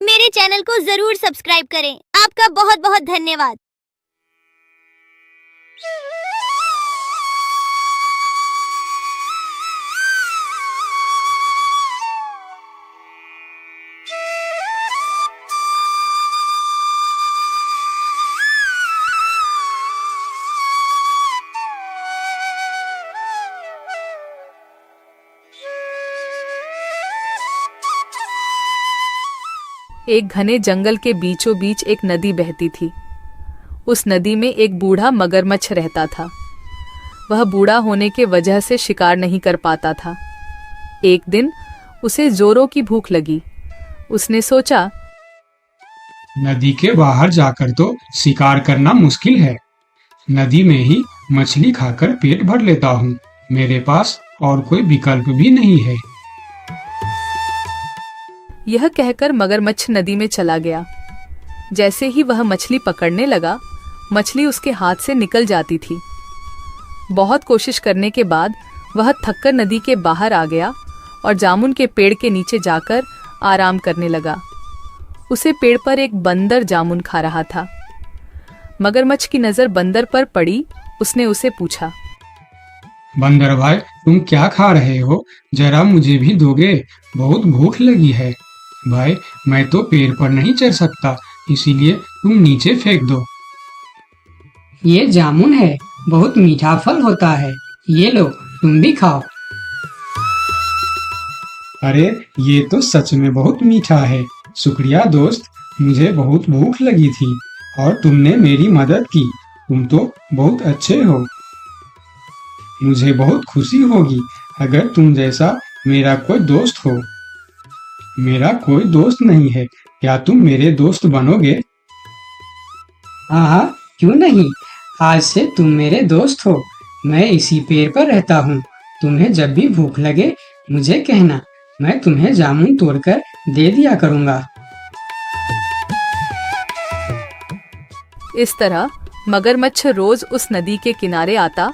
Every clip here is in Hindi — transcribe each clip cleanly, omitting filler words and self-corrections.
मेरे चैनल को जरूर सब्सक्राइब करें। आपका बहुत बहुत धन्यवाद। एक घने जंगल के बीचों बीच एक नदी बहती थी। उस नदी में एक बूढ़ा मगरमच्छ रहता था। वह बूढ़ा होने के वजह से शिकार नहीं कर पाता था। एक दिन उसे जोरों की भूख लगी। उसने सोचा, नदी के बाहर जाकर तो शिकार करना मुश्किल है। नदी में ही मछली खाकर पेट भर लेता हूँ। मेरे पास और कोई विकल्प भी नहीं है। यह कहकर मगरमच्छ नदी में चला गया। जैसे ही वह मछली पकड़ने लगा, मछली उसके हाथ से निकल जाती थी। बहुत कोशिश करने के बाद वह थककर नदी के बाहर आ गया और जामुन के पेड़ के नीचे जाकर आराम करने लगा। उसे पेड़ पर एक बंदर जामुन खा रहा था। मगरमच्छ की नजर बंदर पर पड़ी। उसने उसे पूछा, बंदर भाई, तुम क्या खा रहे हो? जरा मुझे भी दोगे? बहुत भूख लगी है। भाई, मैं तो पेड़ पर नहीं चढ़ सकता, इसीलिए तुम नीचे फेंक दो। ये जामुन है, बहुत मीठा फल होता है। ये लो, तुम भी खाओ। अरे, ये तो सच में बहुत मीठा है। शुक्रिया दोस्त, मुझे बहुत भूख लगी थी और तुमने मेरी मदद की। तुम तो बहुत अच्छे हो। मुझे बहुत खुशी होगी अगर तुम जैसा मेरा कोई दोस्त हो। मेरा कोई दोस्त नहीं है, क्या तुम मेरे दोस्त बनोगे? हाँ हाँ, क्यों नहीं। आज से तुम मेरे दोस्त हो। मैं इसी पेड़ पर रहता हूँ। तुम्हें जब भी भूख लगे मुझे कहना, मैं तुम्हें जामुन तोड़कर दे दिया करूँगा। इस तरह मगरमच्छ रोज उस नदी के किनारे आता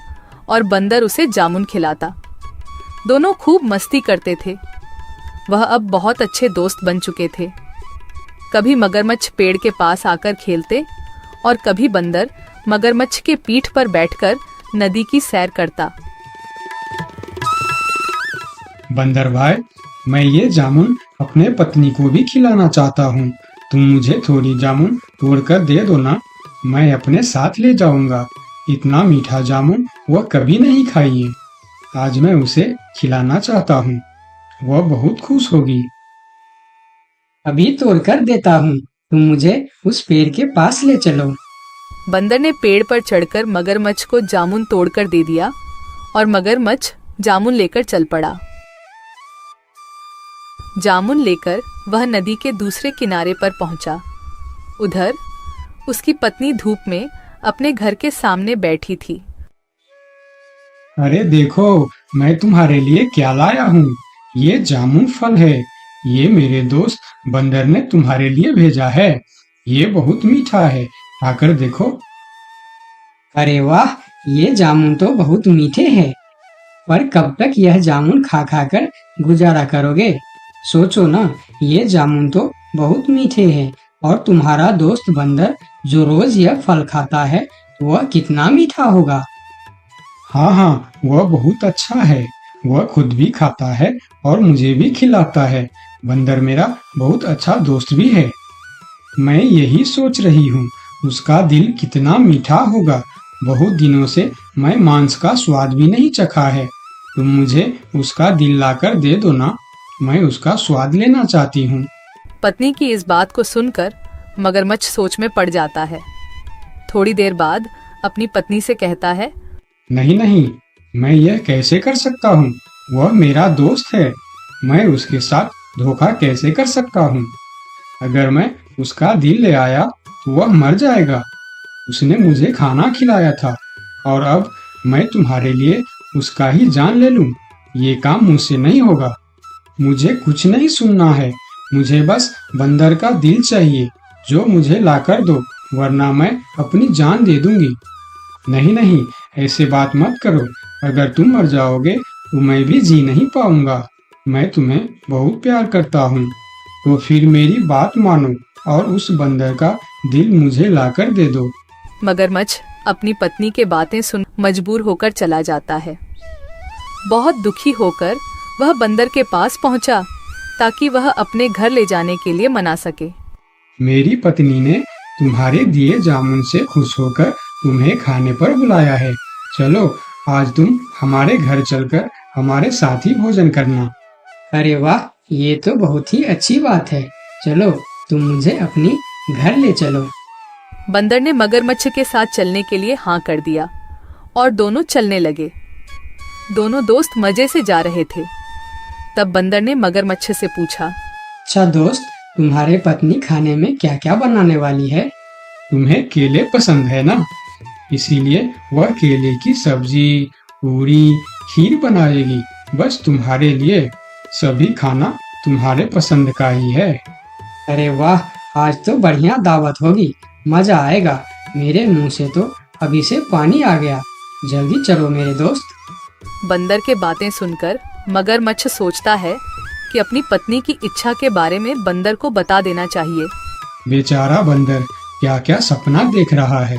और बंदर उसे जामुन खिलाता। दोनों खूब मस्ती करते थे। वह अब बहुत अच्छे दोस्त बन चुके थे। कभी मगरमच्छ पेड़ के पास आकर खेलते और कभी बंदर मगरमच्छ के पीठ पर बैठकर नदी की सैर करता। बंदर भाई, मैं ये जामुन अपने पत्नी को भी खिलाना चाहता हूँ। तुम मुझे थोड़ी जामुन तोड़कर दे दो ना, मैं अपने साथ ले जाऊंगा। इतना मीठा जामुन वह कभी नहीं खाई है। आज मैं उसे खिलाना चाहता हूँ, वह बहुत खुश होगी। अभी तोड़कर देता हूँ, तुम मुझे उस पेड़ के पास ले चलो। बंदर ने पेड़ पर चढ़कर मगरमच्छ को जामुन तोड़कर दे दिया और मगरमच्छ जामुन लेकर चल पड़ा। जामुन लेकर वह नदी के दूसरे किनारे पर पहुंचा। उधर उसकी पत्नी धूप में अपने घर के सामने बैठी थी। अरे देखो, मैं तुम्हारे लिए क्या लाया हूँ। ये जामुन फल है। ये मेरे दोस्त बंदर ने तुम्हारे लिए भेजा है। ये बहुत मीठा है, खाकर देखो। अरे वाह, ये जामुन तो बहुत मीठे हैं। पर कब तक यह जामुन खा खा कर गुजारा करोगे? सोचो ना, ये जामुन तो बहुत मीठे हैं और तुम्हारा दोस्त बंदर जो रोज यह फल खाता है, वह कितना मीठा होगा। हाँ हाँ, वह बहुत अच्छा है। वह खुद भी खाता है और मुझे भी खिलाता है। बंदर मेरा बहुत अच्छा दोस्त भी है। मैं यही सोच रही हूँ, उसका दिल कितना मीठा होगा। बहुत दिनों से मैं मांस का स्वाद भी नहीं चखा है। तुम मुझे उसका दिल लाकर दे दो ना, मैं उसका स्वाद लेना चाहती हूँ। पत्नी की इस बात को सुनकर मगरमच्छ सोच में पड़ जाता है। थोड़ी देर बाद अपनी पत्नी से कहता है, नहीं नहीं, मैं यह कैसे कर सकता हूँ? वह मेरा दोस्त है। मैं उसके साथ धोखा कैसे कर सकता हूँ? अगर मैं उसका दिल ले आया तो वह मर जाएगा। उसने मुझे खाना खिलाया था और अब मैं तुम्हारे लिए उसका ही जान ले लूं। ये काम मुझसे नहीं होगा। मुझे कुछ नहीं सुनना है। मुझे बस बंदर का दिल चाहिए जो मुझे लाकर दो, वरना मैं अपनी जान दे दूंगी। नहीं नहीं, ऐसे बात मत करो। अगर तुम मर जाओगे तो मैं भी जी नहीं पाऊंगा। मैं तुम्हें बहुत प्यार करता हूँ। तो फिर मेरी बात मानो और उस बंदर का दिल मुझे लाकर दे दो। मगरमच्छ अपनी पत्नी के बातें सुन मजबूर होकर चला जाता है। बहुत दुखी होकर वह बंदर के पास पहुंचा ताकि वह अपने घर ले जाने के लिए मना सके। मेरी पत्नी ने तुम्हारे दिए जामुन से खुश होकर तुम्हें खाने पर बुलाया है। चलो आज तुम हमारे घर चलकर हमारे साथ ही भोजन करना। अरे वाह, ये तो बहुत ही अच्छी बात है। चलो तुम मुझे अपनी घर ले चलो। बंदर ने मगरमच्छ के साथ चलने के लिए हाँ कर दिया और दोनों चलने लगे। दोनों दोस्त मजे से जा रहे थे। तब बंदर ने मगरमच्छ से पूछा, अच्छा दोस्त, तुम्हारे पत्नी खाने में क्या क्या बनाने वाली है? तुम्हें केले पसंद है ना, इसीलिए वह केले की सब्जी, पूरी, खीर बनाएगी। बस तुम्हारे लिए। सभी खाना तुम्हारे पसंद का ही है। अरे वाह, आज तो बढ़िया दावत होगी, मजा आएगा। मेरे मुंह से तो अभी से पानी आ गया। जल्दी चलो मेरे दोस्त। बंदर के बातें सुनकर मगरमच्छ सोचता है कि अपनी पत्नी की इच्छा के बारे में बंदर को बता देना चाहिए। बेचारा बंदर क्या क्या सपना देख रहा है।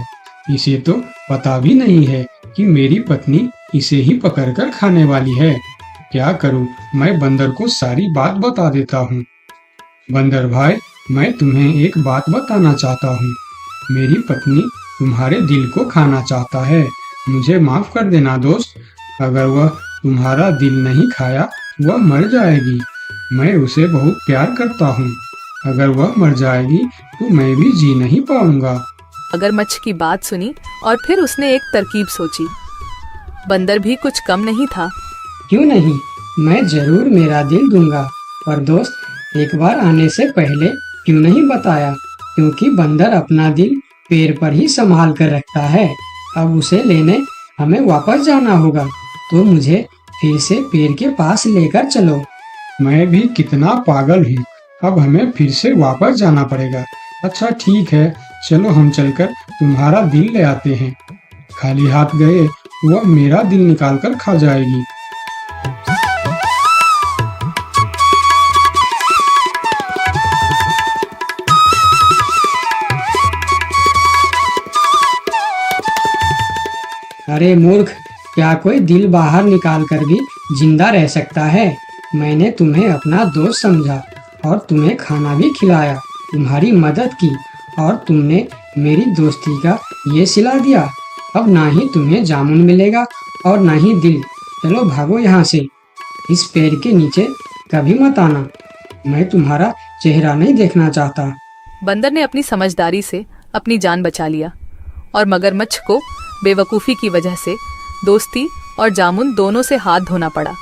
इसे तो पता भी नहीं है कि मेरी पत्नी इसे ही पकड़कर खाने वाली है। क्या करूं, मैं बंदर को सारी बात बता देता हूँ। बंदर भाई, मैं तुम्हें एक बात बताना चाहता हूँ। मेरी पत्नी तुम्हारे दिल को खाना चाहता है। मुझे माफ कर देना दोस्त। अगर वह तुम्हारा दिल नहीं खाया, वह मर जाएगी। मैं उसे बहुत प्यार करता हूँ। अगर वह मर जाएगी तो मैं भी जी नहीं पाऊंगा। मगरमच्छ की बात सुनी और फिर उसने एक तरकीब सोची। बंदर भी कुछ कम नहीं था। क्यों नहीं, मैं जरूर मेरा दिल दूंगा। पर दोस्त, एक बार आने से पहले क्यों नहीं बताया? क्योंकि बंदर अपना दिल पेड़ पर ही संभाल कर रखता है। अब उसे लेने हमें वापस जाना होगा, तो मुझे फिर से पेड़ के पास लेकर चलो। मैं भी कितना पागल हूँ। अब हमें फिर से वापस जाना पड़ेगा। अच्छा ठीक है, चलो हम चलकर तुम्हारा दिल ले आते हैं। खाली हाथ गए वह मेरा दिल निकाल कर खा जाएगी। अरे मूर्ख, क्या कोई दिल बाहर निकाल कर भी जिंदा रह सकता है? मैंने तुम्हें अपना दोस्त समझा और तुम्हें खाना भी खिलाया, तुम्हारी मदद की और तुमने मेरी दोस्ती का ये सिला दिया। अब ना ही तुम्हें जामुन मिलेगा और ना ही दिल। चलो भागो यहाँ से। इस पेड़ के नीचे कभी मत आना। मैं तुम्हारा चेहरा नहीं देखना चाहता। बंदर ने अपनी समझदारी से अपनी जान बचा लिया और मगरमच्छ को बेवकूफ़ी की वजह से दोस्ती और जामुन दोनों से हाथ धोना पड़ा।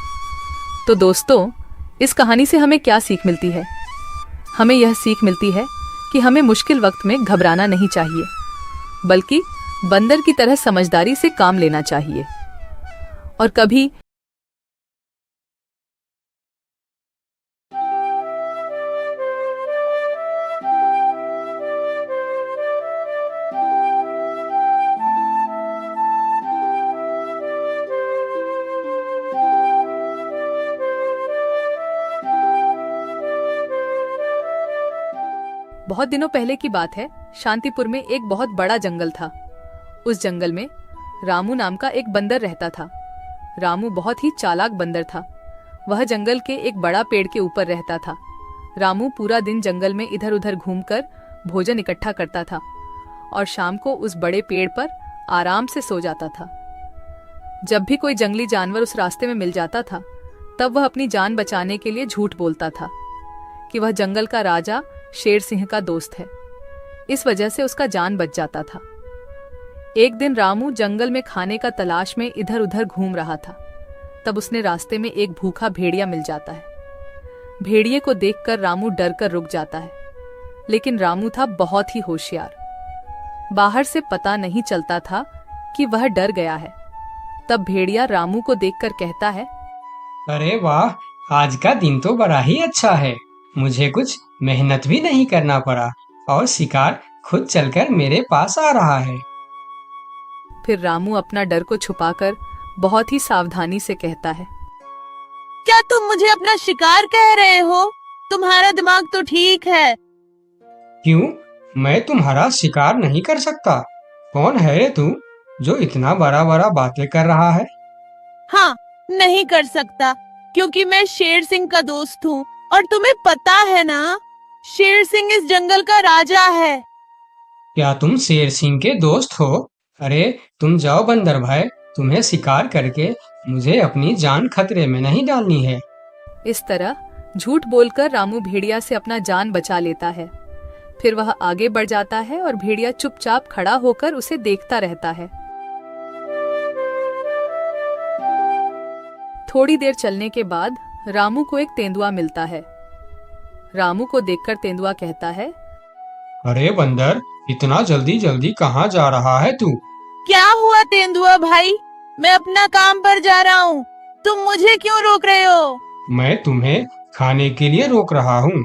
तो दोस्तों, इस कहानी से हमें क्या सीख मिलती है? हमें यह सीख मिलती है कि हमें मुश्किल वक्त में घबराना नहीं चाहिए, बल्कि बंदर की तरह समझदारी से काम लेना चाहिए। और कभी बहुत दिनों पहले की बात है। शांतिपुर में एक बहुत बड़ा जंगल था। उस जंगल में रामू नाम का एक बंदर रहता था। रामू बहुत ही चालाक बंदर था। वह जंगल के एक बड़ा पेड़ के ऊपर रहता था। रामू पूरा दिन जंगल में इधर उधर घूमकर भोजन इकट्ठा करता था और शाम को उस बड़े पेड़ पर आराम से सो जाता था। जब भी कोई जंगली जानवर उस रास्ते में मिल जाता था, तब वह अपनी जान बचाने के लिए झूठ बोलता था कि वह जंगल का राजा शेर सिंह का दोस्त है। इस वजह से उसका जान बच जाता था। एक दिन रामू जंगल में खाने का तलाश में इधर उधर घूम रहा था। तब उसने रास्ते में एक भूखा भेड़िया मिल जाता है। भेड़िए को देखकर रामू डर कर रुक जाता है, लेकिन रामू था बहुत ही होशियार। बाहर से पता नहीं चलता था कि वह डर गया है। तब भेड़िया रामू को देखकर कहता है, अरे वाह, आज का दिन तो बड़ा ही अच्छा है। मुझे कुछ मेहनत भी नहीं करना पड़ा और शिकार खुद चलकर मेरे पास आ रहा है। फिर रामू अपना डर को छुपाकर बहुत ही सावधानी से कहता है, क्या तुम मुझे अपना शिकार कह रहे हो? तुम्हारा दिमाग तो ठीक है। क्यों? मैं तुम्हारा शिकार नहीं कर सकता। कौन है रे तू जो इतना बड़ा बड़ा बातें कर रहा है? हाँ, नहीं कर सकता क्योंकि मैं शेर सिंह का दोस्त हूँ और तुम्हें पता है ना, शेर सिंह इस जंगल का राजा है। क्या तुम शेर सिंह के दोस्त हो? अरे तुम जाओ बंदर भाई, तुम्हें शिकार करके मुझे अपनी जान खतरे में नहीं डालनी है। इस तरह झूठ बोलकर रामू भेड़िया से अपना जान बचा लेता है। फिर वह आगे बढ़ जाता है और भेड़िया चुपचाप खड़ा होकर उसे देखता रहता है। थोड़ी देर चलने के बाद रामू को एक तेंदुआ मिलता है। रामू को देखकर तेंदुआ कहता है, अरे बंदर, इतना जल्दी जल्दी कहाँ जा रहा है तू? क्या हुआ तेंदुआ भाई? मैं अपना काम पर जा रहा हूँ, तुम मुझे क्यों रोक रहे हो? मैं तुम्हें खाने के लिए रोक रहा हूँ।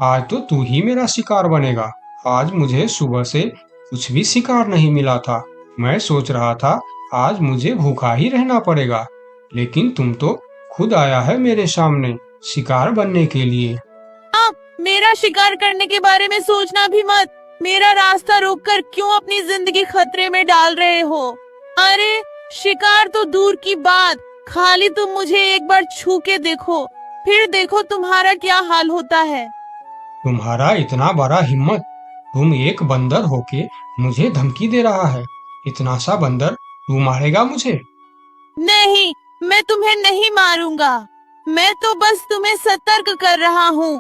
आज तो तू ही मेरा शिकार बनेगा। आज मुझे सुबह से कुछ भी शिकार नहीं मिला था। मैं सोच रहा था आज मुझे भूखा ही रहना पड़ेगा, लेकिन तुम तो खुद आया है मेरे सामने शिकार बनने के लिए। मेरा शिकार करने के बारे में सोचना भी मत। मेरा रास्ता रोककर क्यों अपनी जिंदगी खतरे में डाल रहे हो? अरे शिकार तो दूर की बात, खाली तुम मुझे एक बार छू के देखो, फिर देखो तुम्हारा क्या हाल होता है। तुम्हारा इतना बड़ा हिम्मत! तुम एक बंदर होके मुझे धमकी दे रहा है। इतना सा बंदर तू मारेगा मुझे? नहीं, मैं तुम्हें नहीं मारूंगा। मैं तो बस तुम्हें सतर्क कर रहा हूँ।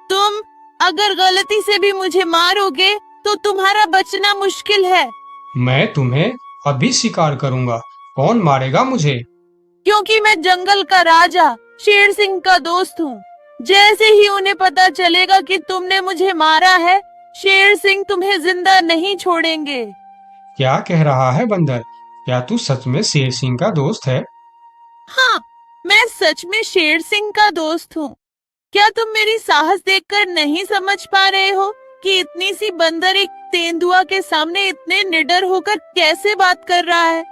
तुम अगर गलती से भी मुझे मारोगे तो तुम्हारा बचना मुश्किल है। मैं तुम्हें अभी शिकार करूंगा। कौन मारेगा मुझे? क्योंकि मैं जंगल का राजा शेर सिंह का दोस्त हूँ। जैसे ही उन्हें पता चलेगा कि तुमने मुझे मारा है, शेर सिंह तुम्हें जिंदा नहीं छोड़ेंगे। क्या कह रहा है बंदर? क्या तू सच में शेर सिंह का दोस्त है? हाँ, मैं सच में शेर सिंह का दोस्त हूँ। क्या तुम मेरी साहस देखकर नहीं समझ पा रहे हो कि इतनी सी बंदर एक तेंदुआ के सामने इतने निडर होकर कैसे बात कर रहा है?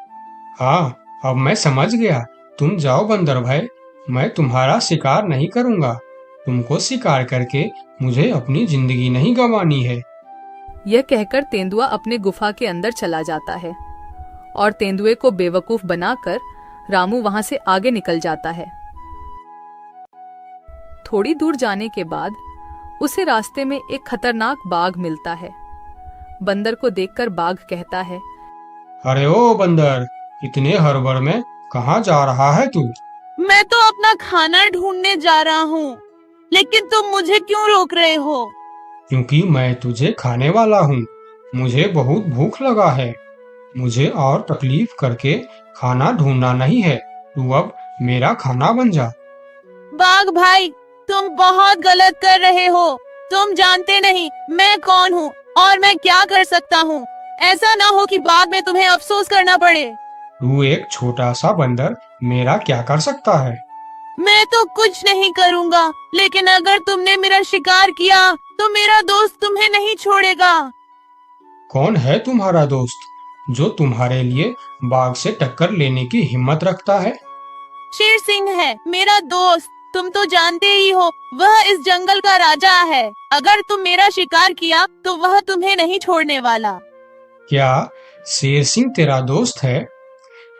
हाँ, अब मैं समझ गया। तुम जाओ बंदर भाई, मैं तुम्हारा शिकार नहीं करूंगा। तुमको शिकार करके मुझे अपनी जिंदगी नहीं गंवानी है। यह कहकर तेंदुआ अपने गुफा के अंदर चला जाता है और तेंदुए को बेवकूफ बनाकर रामू वहां से आगे निकल जाता है। थोड़ी दूर जाने के बाद उसे रास्ते में एक खतरनाक बाघ मिलता है। बंदर को देखकर बाघ कहता है, अरे ओ बंदर, इतने हड़बड़ में कहाँ जा रहा है तू? मैं तो अपना खाना ढूंढने जा रहा हूँ, लेकिन तुम मुझे क्यों रोक रहे हो? क्योंकि मैं तुझे खाने वाला हूँ। मुझे बहुत भूख लगा है। मुझे और तकलीफ करके खाना ढूंढना नहीं है। तू अब मेरा खाना बन जा। बाघ भाई, तुम बहुत गलत कर रहे हो। तुम जानते नहीं मैं कौन हूँ और मैं क्या कर सकता हूँ। ऐसा ना हो कि बाद में तुम्हें अफसोस करना पड़े। तू एक छोटा सा बंदर मेरा क्या कर सकता है? मैं तो कुछ नहीं करूँगा, लेकिन अगर तुमने मेरा शिकार किया तो मेरा दोस्त तुम्हें नहीं छोड़ेगा। कौन है तुम्हारा दोस्त जो तुम्हारे लिए बाघ से टक्कर लेने की हिम्मत रखता है? शेर सिंह है मेरा दोस्त। तुम तो जानते ही हो, वह इस जंगल का राजा है। अगर तुम मेरा शिकार किया तो वह तुम्हें नहीं छोड़ने वाला। क्या शेर सिंह तेरा दोस्त है?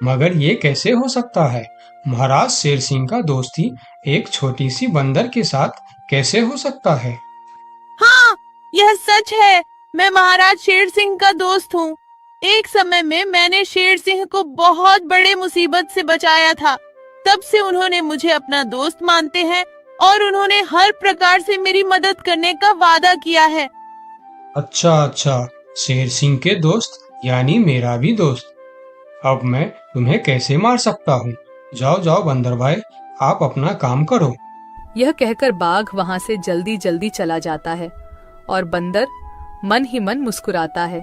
मगर ये कैसे हो सकता है? महाराज शेर सिंह का दोस्ती एक छोटी सी बंदर के साथ कैसे हो सकता है? हाँ, यह सच है। मैं महाराज शेर सिंह का दोस्त हूँ। एक समय में मैंने शेर सिंह को बहुत बड़े मुसीबत से बचाया था। तब से उन्होंने मुझे अपना दोस्त मानते हैं और उन्होंने हर प्रकार से मेरी मदद करने का वादा किया है। अच्छा, शेर सिंह के दोस्त यानी मेरा भी दोस्त। अब मैं तुम्हें कैसे मार सकता हूँ? जाओ जाओ बंदर भाई, आप अपना काम करो। यह कहकर बाघ वहां से जल्दी जल्दी चला जाता है और बंदर मन ही मन मुस्कुराता है।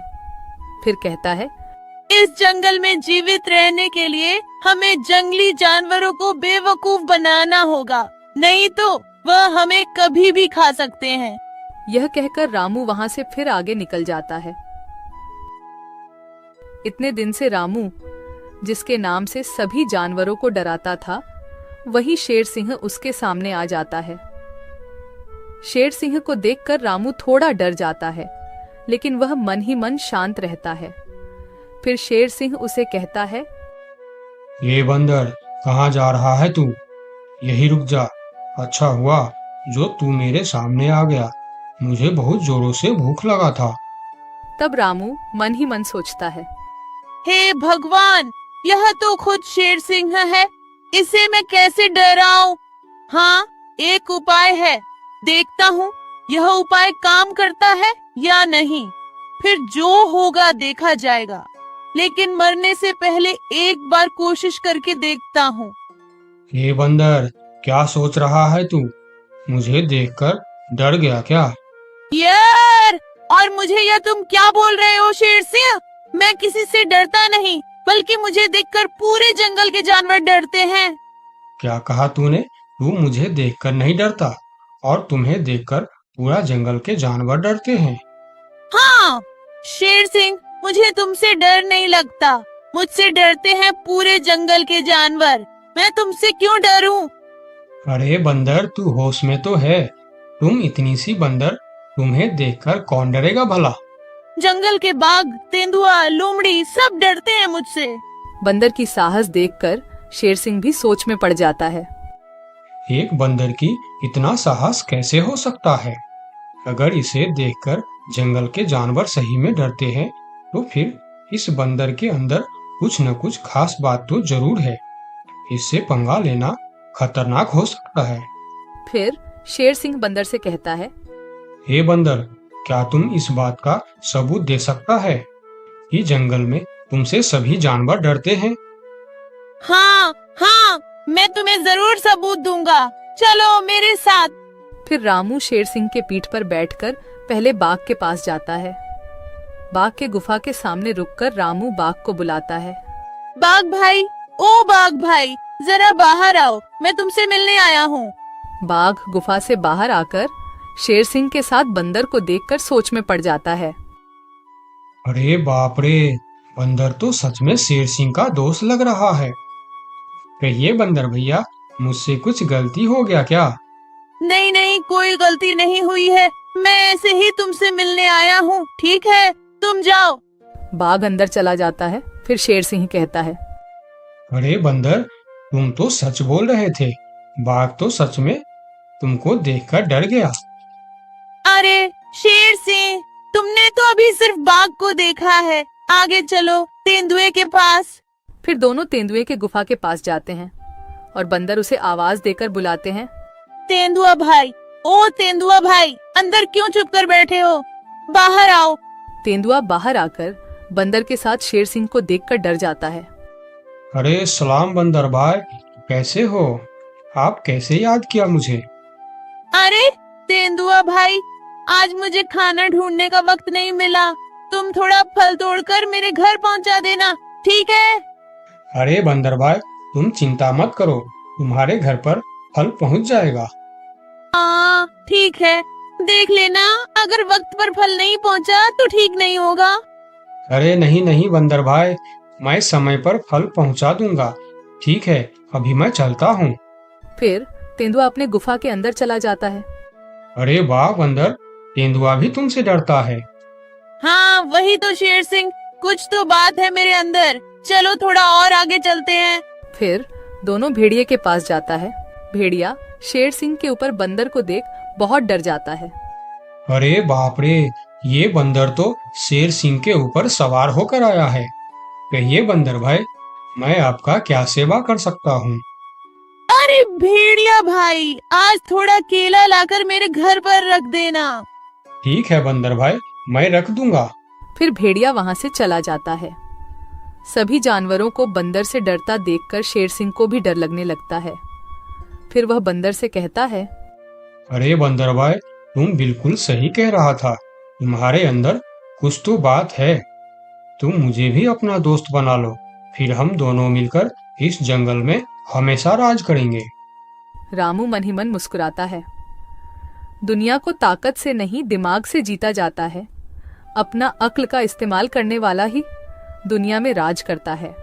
फिर कहता है, इस जंगल में जीवित रहने के लिए हमें जंगली जानवरों को बेवकूफ बनाना होगा, नहीं तो वह हमें कभी भी खा सकते हैं। यह कहकर रामू वहां से फिर आगे निकल जाता है। इतने दिन से रामू, जिसके नाम से सभी जानवरों को डराता था, वही शेर सिंह उसके सामने आ जाता है। शेर सिंह को देखकर रामू थोड़ा डर जाता है, लेकिन वह मन ही मन शांत रहता है। फिर शेर सिंह उसे कहता है, ये बंदर, कहाँ जा रहा है तू? यही रुक जा। अच्छा हुआ जो तू मेरे सामने आ गया, मुझे बहुत जोरों से भूख लगा था। तब रामू मन ही मन सोचता है, हे भगवान, यह तो खुद शेर सिंह है, इसे मैं कैसे डराऊं? हाँ, एक उपाय है, देखता हूँ यह उपाय काम करता है या नहीं, फिर जो होगा देखा जाएगा। लेकिन मरने से पहले एक बार कोशिश करके देखता हूँ। ये बंदर, क्या सोच रहा है तू? मुझे देखकर डर गया क्या? यार, और मुझे यह तुम क्या बोल रहे हो शेर सिंह? मैं किसी से डरता नहीं, बल्कि मुझे देखकर पूरे जंगल के जानवर डरते हैं। क्या कहा तूने? तू मुझे देखकर नहीं डरता और तुम्हें देखकर पूरा जंगल के जानवर डरते हैं। हाँ शेर सिंह, मुझे तुमसे डर नहीं लगता, मुझसे डरते हैं पूरे जंगल के जानवर। मैं तुमसे क्यों डरूं? अरे बंदर, तू होश में तो है? तुम इतनी सी बंदर, तुम्हें देखकर कौन डरेगा भला? जंगल के बाघ, तेंदुआ, लोमड़ी सब डरते हैं मुझसे। बंदर की साहस देखकर शेर सिंह भी सोच में पड़ जाता है। एक बंदर की इतना साहस कैसे हो सकता है? अगर इसे देखकर जंगल के जानवर सही में डरते हैं, तो फिर इस बंदर के अंदर कुछ न कुछ खास बात तो जरूर है। इससे पंगा लेना खतरनाक हो सकता है। फिर शेर सिंह बंदर से कहता है, हे बंदर, क्या तुम इस बात का सबूत दे सकता है कि जंगल में तुमसे सभी जानवर डरते हैं? हाँ हाँ, मैं तुम्हें जरूर सबूत दूंगा, चलो मेरे साथ। फिर रामू शेर सिंह के पीठ पर बैठकर पहले बाघ के पास जाता है। बाघ के गुफा के सामने रुककर रामू बाघ को बुलाता है। बाघ भाई, ओ बाघ भाई, जरा बाहर आओ, मैं तुमसे मिलने आया हूँ। बाघ गुफा से बाहर आकर शेर सिंह के साथ बंदर को देखकर सोच में पड़ जाता है। अरे बाप रे, बंदर तो सच में शेर सिंह का दोस्त लग रहा है। कहिए बंदर भैया, मुझसे कुछ गलती हो गया क्या? नहीं नहीं, कोई गलती नहीं हुई है, मैं ऐसे ही तुमसे मिलने आया हूँ, ठीक है तुम जाओ। बाघ अंदर चला जाता है। फिर शेर सिंह कहता है, अरे बंदर, तुम तो सच बोल रहे थे। बाघ तो सच में तुमको देखकर डर गया। अरे शेर सिंह, तुमने तो अभी सिर्फ बाघ को देखा है, आगे चलो तेंदुए के पास। फिर दोनों तेंदुए के गुफा के पास जाते हैं और बंदर उसे आवाज देकर बुलाते हैं। तेंदुआ भाई, ओ तेंदुआ भाई, अंदर क्यों चुप कर बैठे हो, बाहर आओ। तेंदुआ बाहर आकर बंदर के साथ शेर सिंह को देखकर डर जाता है। अरे सलाम बंदर भाई, कैसे हो? आप कैसे याद किया मुझे? अरे तेंदुआ भाई, आज मुझे खाना ढूंढने का वक्त नहीं मिला, तुम थोड़ा फल तोड़कर मेरे घर पहुंचा देना, ठीक है? अरे बंदर भाई, तुम चिंता मत करो, तुम्हारे घर पर फल पहुंच जाएगा। हाँ ठीक है, देख लेना, अगर वक्त पर फल नहीं पहुंचा तो ठीक नहीं होगा। अरे नहीं नहीं बंदर भाई, मैं समय पर फल पहुंचा दूंगा। ठीक है, अभी मैं चलता हूँ। फिर तेंदुआ अपने गुफा के अंदर चला जाता है। अरे वाह बंदर, तेंदुआ भी तुमसे डरता है। हाँ वही तो शेर सिंह, कुछ तो बात है मेरे अंदर, चलो थोड़ा और आगे चलते हैं। फिर दोनों भेड़िए के पास जाता है। भेड़िया शेर सिंह के ऊपर बंदर को देख बहुत डर जाता है। अरे बाप रे, ये बंदर तो शेर सिंह के ऊपर सवार होकर आया है। कहिए बंदर भाई, मैं आपका क्या सेवा कर सकता हूँ? अरे भेड़िया भाई, आज थोड़ा केला लाकर मेरे घर पर रख देना। ठीक है बंदर भाई, मैं रख दूंगा। फिर भेड़िया वहां से चला जाता है। सभी जानवरों को बंदर से डरता देखकर शेर सिंह को भी डर लगने लगता है। फिर वह बंदर से कहता है, अरे बंदर भाई, तुम बिल्कुल सही कह रहा था, तुम्हारे अंदर कुछ तो बात है। तुम मुझे भी अपना दोस्त बना लो, फिर हम दोनों मिलकर इस जंगल में हमेशा राज करेंगे। रामू मन ही मन मुस्कुराता है। दुनिया को ताकत से नहीं दिमाग से जीता जाता है। अपना अक्ल का इस्तेमाल करने वाला ही दुनिया में राज करता है।